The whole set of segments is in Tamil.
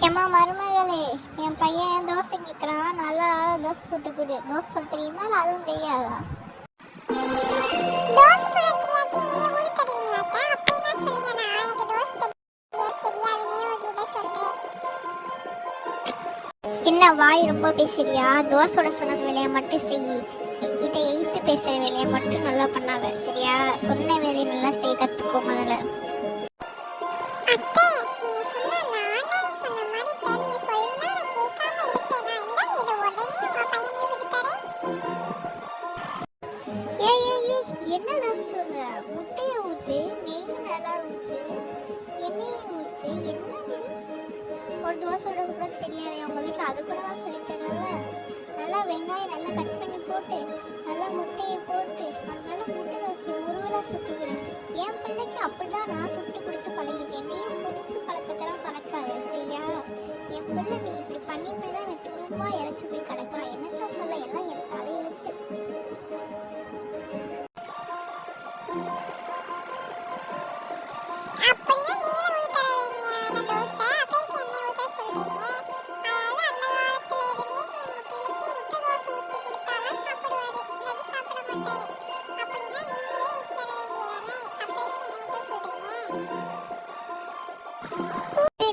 ஏம்மா மருமகளே, என் பையன் தோசை கேட்குறான், நல்லா தோசை சுட்டு கொடு. தோசை சுட தெரியுமா இல்லை அதுவும் தெரியாதா? என்ன வாய் ரொம்ப பேசுறியா? தோசையோட சொன்ன வேலையை மட்டும் செய். என்கிட்ட எய்த்து பேசுகிற வேலையை மட்டும் நல்லா பண்ணாத, சரியா? சொன்ன வேலையை நல்லா செய்ய கற்றுக்கோ முதல்ல. என்னதான் சொல்ற? முட்டையை ஊத்து, நெய் நல்லா ஊத்து, எண்ணெயை ஊத்து. என்ன நீ ஒரு தோசையோட கூட சரியா? அவங்க வீட்டில் அது கூடவா சொல்லி தரல? நல்லா வெங்காயம் நல்லா கட் பண்ணி போட்டு நல்லா முட்டையை போட்டு நல்லா முட்டை தோசை முருகலாக சுட்டு கொடு. என் பிள்ளைக்கு அப்படிதான் நான் சுட்டு கொடுத்து பழகிட்டேன். நீ புதுசு பழக்கத்தெல்லாம் பழக்காத, சரியா? என் பிள்ளை நீ இப்படி பண்ணி தான் எனக்கு துரும்பா இறச்சி போய் கிடக்குறான். என்னத்தான் சொல்ல, எல்லாம் என் தலையெழுத்து.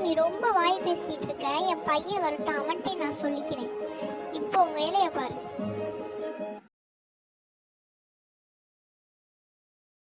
நீ ரொம்ப வாய் பேசிட்டு இருக்க. என் பையன் வரட்டும், அவன்கிட்ட நான் சொல்லிக்கிறேன். இப்போ வேலையை பாரு.